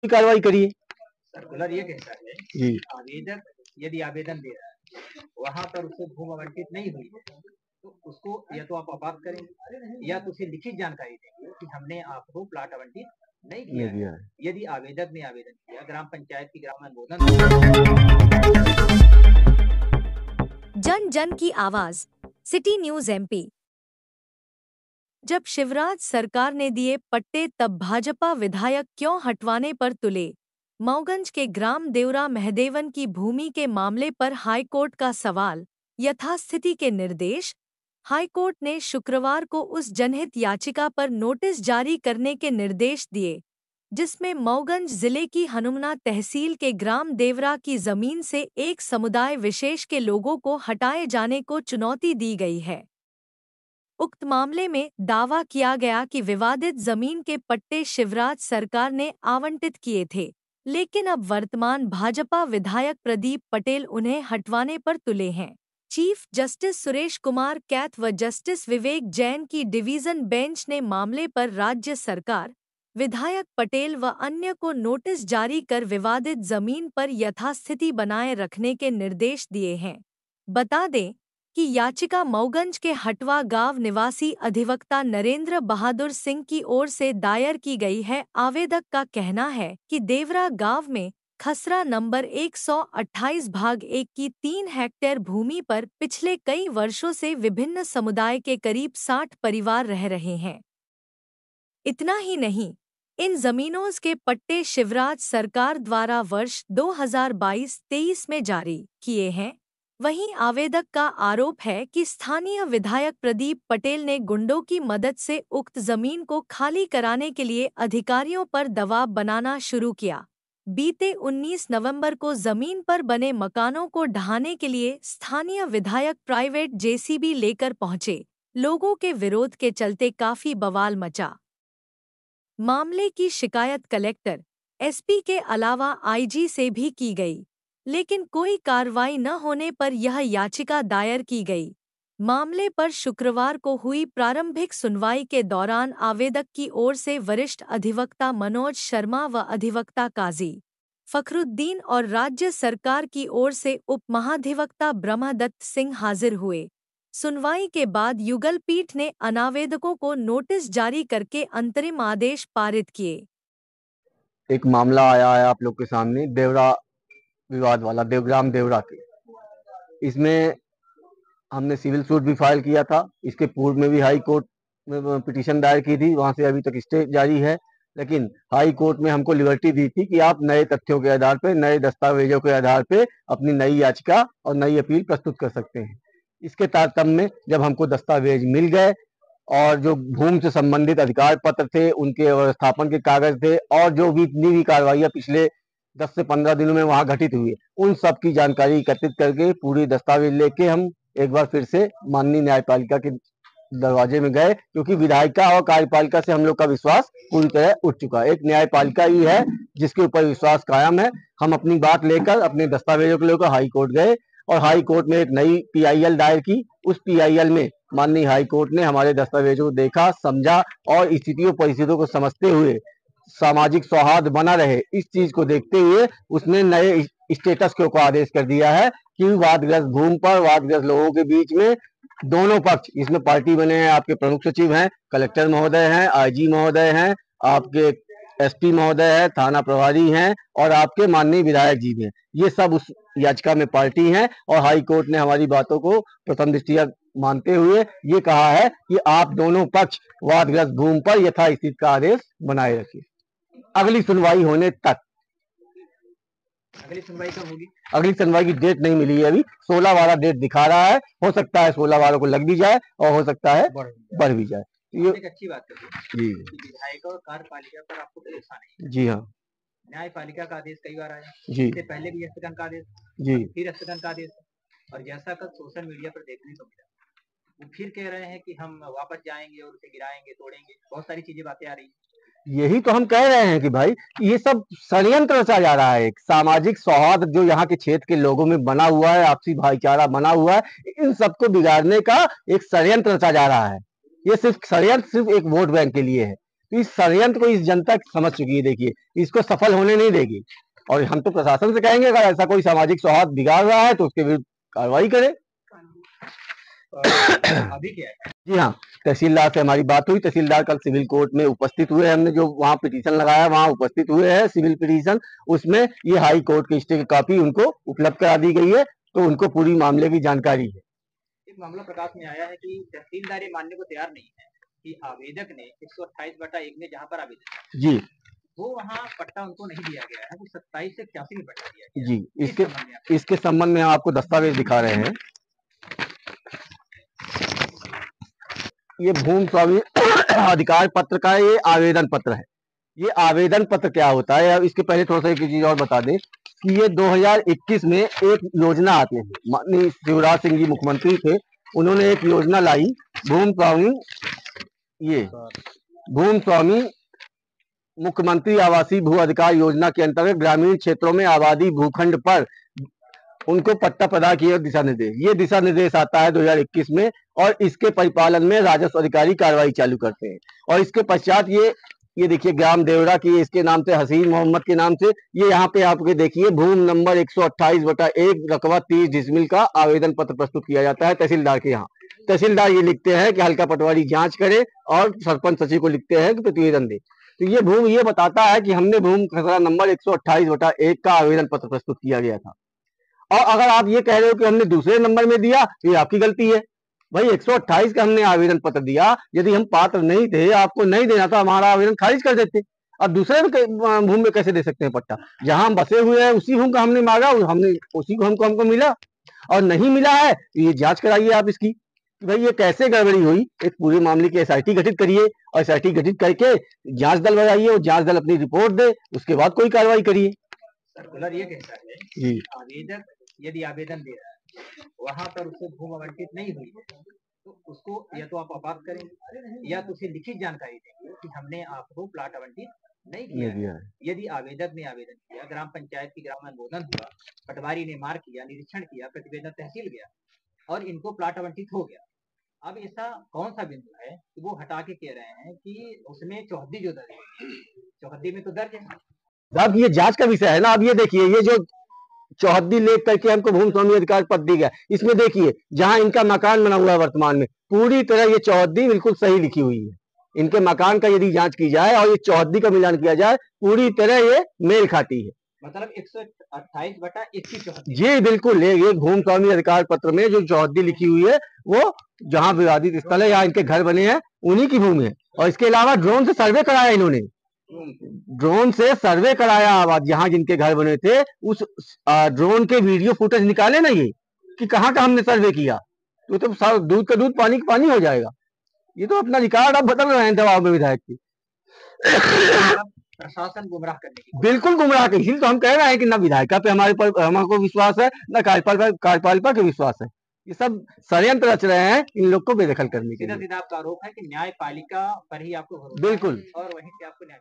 कार्रवाई करिए। सर्कुलर ये कहता है जी, आवेदक यदि आवेदन दे रहा है वहां पर उसको भूमि आवंटित नहीं हुई है तो उसको या तो आप आपात करेंगे या तो उसे लिखित जानकारी देंगे कि हमने आपको प्लाट आवंटित नहीं किया है। यदि आवेदक ने आवेदन किया ग्राम पंचायत की ग्राम अनुमोदन। जन जन की आवाज, सिटी न्यूज MP। जब शिवराज सरकार ने दिए पट्टे तब भाजपा विधायक क्यों हटवाने पर तुले? मऊगंज के ग्राम देवरा महदेवन की भूमि के मामले पर हाईकोर्ट का सवाल, यथास्थिति के निर्देश। हाईकोर्ट ने शुक्रवार को उस जनहित याचिका पर नोटिस जारी करने के निर्देश दिए जिसमें मऊगंज जिले की हनुमना तहसील के ग्राम देवरा की जमीन से एक समुदाय विशेष के लोगों को हटाए जाने को चुनौती दी गई है। उक्त मामले में दावा किया गया कि विवादित जमीन के पट्टे शिवराज सरकार ने आवंटित किए थे, लेकिन अब वर्तमान भाजपा विधायक प्रदीप पटेल उन्हें हटवाने पर तुले हैं। चीफ जस्टिस सुरेश कुमार कैथ व जस्टिस विवेक जैन की डिवीजन बेंच ने मामले पर राज्य सरकार, विधायक पटेल व अन्य को नोटिस जारी कर विवादित जमीन पर यथास्थिति बनाए रखने के निर्देश दिए हैं। बता दें कि याचिका मऊगंज के हटवा गांव निवासी अधिवक्ता नरेंद्र बहादुर सिंह की ओर से दायर की गई है। आवेदक का कहना है कि देवरा गांव में खसरा नंबर 128 भाग 1 की 3 हेक्टेयर भूमि पर पिछले कई वर्षों से विभिन्न समुदाय के करीब 60 परिवार रह रहे हैं। इतना ही नहीं, इन जमीनों के पट्टे शिवराज सरकार द्वारा वर्ष 2022-23 में जारी किए हैं। वहीं आवेदक का आरोप है कि स्थानीय विधायक प्रदीप पटेल ने गुंडों की मदद से उक्त जमीन को खाली कराने के लिए अधिकारियों पर दबाव बनाना शुरू किया। बीते 19 नवंबर को जमीन पर बने मकानों को ढहाने के लिए स्थानीय विधायक प्राइवेट JCB लेकर पहुंचे। लोगों के विरोध के चलते काफी बवाल मचा। मामले की शिकायत कलेक्टर, SP के अलावा IG से भी की गई, लेकिन कोई कार्रवाई न होने पर यह याचिका दायर की गई। मामले पर शुक्रवार को हुई प्रारंभिक सुनवाई के दौरान आवेदक की ओर से वरिष्ठ अधिवक्ता मनोज शर्मा व अधिवक्ता काजी फखरुद्दीन और राज्य सरकार की ओर से उप महाधिवक्ता ब्रह्मदत्त सिंह हाजिर हुए। सुनवाई के बाद युगल पीठ ने अनावेदकों को नोटिस जारी करके अंतरिम आदेश पारित किए। एक मामला आया है आप लोग के सामने देवरा विवाद वाला, देवग्राम देवरा के। इसमें हमने सिविल सूट भी फाइल किया था। इसके पूर्व में भी हाई कोर्ट में पिटीशन दायर की थी, वहां से अभी तक स्टे जारी है। लेकिन हाई कोर्ट में हमको लिबर्टी दी थी कि आप नए तथ्यों के आधार पर, नए दस्तावेजों के आधार पर अपनी नई याचिका और नई अपील प्रस्तुत कर सकते हैं। इसके तारतम्य में जब हमको दस्तावेज मिल गए और जो भूमि से संबंधित अधिकार पत्र थे, उनके व्यवस्थापन के कागज थे और जो भी इतनी भी कार्रवाइयां पिछले 10 से 15 दिनों में वहां घटित हुई, उन सब की जानकारी एकत्रित करके पूरी दस्तावेज लेके हम एक बार फिर से माननीय न्यायपालिका के दरवाजे में गए, क्योंकि विधायिका और कार्यपालिका से हम लोग का विश्वास पूरी तरह उठ चुका है। एक न्यायपालिका ही है जिसके ऊपर विश्वास कायम है। हम अपनी बात लेकर, अपने दस्तावेजों को लेकर हाई कोर्ट गए और हाई कोर्ट में एक नई PIL दायर की। उस PIL में माननीय हाई कोर्ट ने हमारे दस्तावेजों को देखा, समझा और स्थितियों परिस्थितियों को समझते हुए सामाजिक सौहार्द बना रहे, इस चीज को देखते हुए उसने नए स्टेटस को आदेश कर दिया है कि वादग्रस्त भूमि पर वादग्रस्त लोगों के बीच में दोनों पक्ष, इसमें पार्टी बने हैं, आपके प्रमुख सचिव हैं, कलेक्टर महोदय हैं, IG महोदय हैं, आपके SP महोदय है, थाना प्रभारी हैं और आपके माननीय विधायक जी हैं। ये सब उस याचिका में पार्टी हैं और हाई कोर्ट ने हमारी बातों को प्रथम दृष्टया मानते हुए ये कहा है कि आप दोनों पक्ष वादग्रस्त भूमि पर यथास्थिति का आदेश बनाए रखिए अगली सुनवाई होने तक। अगली सुनवाई कब होगी? अगली सुनवाई की डेट नहीं मिली है अभी। 16-12 डेट दिखा रहा है। हो सकता है 16-12 को लग भी जाए और हो सकता है बढ़ भी जाए। ये एक अच्छी बात है जी। विधायक और कार्यपालिका पर आपको भरोसा नहीं? जी हाँ। न्यायपालिका का आदेश कई बार आया जी, इससे पहले भी स्थगन का आदेश, जी, फिर स्थगन का आदेश, और जैसा कल सोशल मीडिया पर देखने को मिला, वो फिर कह रहे हैं कि हम वापस जाएंगे और उसे गिराएंगे, तोड़ेंगे, बहुत सारी चीजें बातें आ रही हैं। यही तो हम कह रहे हैं कि भाई ये सब षड्यंत्र रचा जा रहा है। एक सामाजिक सौहार्द जो यहाँ के क्षेत्र के लोगों में बना हुआ है, आपसी भाईचारा बना हुआ है, इन सबको बिगाड़ने का एक षड्यंत्र रचा जा रहा है। ये सिर्फ षड्यंत्र सिर्फ एक वोट बैंक के लिए है। तो इस षड्यंत्र को इस जनता समझ चुकी है। देखिए, इसको सफल होने नहीं देगी। और हम तो प्रशासन से कहेंगे, अगर ऐसा कोई सामाजिक सौहार्द बिगाड़ रहा है तो उसके विरुद्ध कार्रवाई करे। अभी क्या है? जी हाँ, तहसीलदार से हमारी बात हुई। तहसीलदार कल सिविल कोर्ट में उपस्थित हुए। हमने जो वहाँ पिटीशन लगाया वहाँ उपस्थित हुए हैं, सिविल पिटीशन। उसमें ये हाई कोर्ट की स्टे की कॉपी उनको उपलब्ध करा दी गई है, तो उनको पूरी मामले की जानकारी है। एक मामला प्रकाश में आया है कि तहसीलदार ये मानने को तैयार नहीं है कि आवेदक ने 128/1 में जहाँ पर आवेदन जी वो वहाँ पट्टा उनको नहीं दिया गया है, वो 27 से 86 में पट्टा दिया गया। जी, इसके संबंध में आपको दस्तावेज दिखा रहे हैं। ये भूमि स्वामी अधिकार पत्र का ये आवेदन पत्र है। ये आवेदन पत्र क्या होता है, इसके पहले थोड़ा सा एक चीज और बता दें कि ये 2021 में एक योजना आती है। माननीय शिवराज सिंह जी मुख्यमंत्री थे, उन्होंने एक योजना लाई, भूमि स्वामी मुख्यमंत्री आवासीय भू अधिकार योजना के अंतर्गत ग्रामीण क्षेत्रों में आबादी भूखंड पर उनको पट्टा प्रदान किए दिशा निर्देश। ये दिशा निर्देश आता है 2021 में, और इसके परिपालन में राजस्व अधिकारी कार्रवाई चालू करते हैं। और इसके पश्चात ये देखिए, ग्राम देवरा की इसके नाम से, हसीन मोहम्मद के नाम से, ये यहाँ पे आपके देखिए भूमि नंबर 128/1 रकबा 30 डिसमिल का आवेदन पत्र प्रस्तुत किया जाता है तहसीलदार के यहाँ। तहसीलदार ये लिखते हैं कि हल्का पटवारी जांच करे, और सरपंच सचिव को लिखते हैं कि प्रतिवेदन दे। तो ये भूमि ये बताता है कि हमने भूमि खसरा नंबर 128/1 का आवेदन पत्र प्रस्तुत किया गया था। और अगर आप ये कह रहे हो कि हमने दूसरे नंबर में दिया, तो ये आपकी गलती है। भाई 128 का हमने आवेदन पत्र दिया, यदि हम पात्र नहीं थे, आपको नहीं देना था, हमारा आवेदन खारिज कर देते। अब दूसरे भूमि में कैसे दे सकते हैं पट्टा? जहां हम बसे हुए हैं उसी भूमि का हमने मांगा, हमने उसी को हमको मिला, और नहीं मिला है तो ये जांच कराइए आप इसकी कि भाई ये कैसे गड़बड़ी हुई। एक पूरे मामले की SIT गठित करिए, और SIT गठित करके जांच दल बनाइए, और जांच दल अपनी रिपोर्ट दे, उसके बाद कोई कार्रवाई करिए। सर्कुलर ये कहता है जी, आवेदक यदि आवेदन दे रहा है वहां पर उसको भूमि आवंटित नहीं हुई है, तो उसको या तो आप आपात करेंगे या तो उसे लिखित जानकारी देंगे कि हमने आपको प्लाट आवंटित नहीं किया है। यदि आवेदक ने आवेदन किया, ग्राम पंचायत की ग्राम अनुमोदन हुआ, पटवारी ने मार्क किया, निरीक्षण किया, प्रतिवेदन तहसील गया और इनको प्लाट आवंटित हो गया। अब ऐसा कौन सा बिंदु है कि वो हटा के कह रहे हैं कि उसमें चौहद्दी जो दर्ज है, चौहद्दी में तो दर्ज है। अब ये जांच का विषय है ना। अब ये देखिए, ये जो चौहद्दी लेख करके हमको भूमि स्वामी अधिकार पत्र दी गया, इसमें देखिए जहां इनका मकान बना हुआ है वर्तमान में, पूरी तरह ये चौहद्दी बिल्कुल सही लिखी हुई है। इनके मकान का यदि जांच की जाए और ये चौहद्दी का मिलान किया जाए, पूरी तरह ये मेल खाती है। मतलब 128/1 की चौहद्दी। जी बिल्कुल, ये भूमि स्वामी अधिकार पत्र में जो चौहद्दी लिखी हुई है, वो जहाँ विवादित स्थल है, यहाँ इनके घर बने हैं, उन्हीं की भूमि है। और इसके अलावा ड्रोन से सर्वे कराया इन्होंने, ड्रोन से सर्वे कराया आबाद जहां जिनके घर बने थे, उस ड्रोन के वीडियो फुटेज निकाले ना ये कि कहाँ का हमने सर्वे किया, तो दूध का दूध पानी का पानी हो जाएगा। ये तो अपना रिकॉर्ड आप बदल रहे हैं दबाव में विधायक की। प्रशासन गुमराह करने की, बिल्कुल गुमराह कर, इसलिए तो हम कह रहे हैं कि ना विधायिका पे हमारे पर हमको विश्वास है, ना कार्यपालिका पे विश्वास है। ये सब षड्यंत्र रच रहे हैं इन लोग को बेदखल करने के लिए। सीधा सीधा आपका आरोप है कि न्यायपालिका पर ही आपको भरोसा है बिल्कुल। और वहीं से आपको न्याय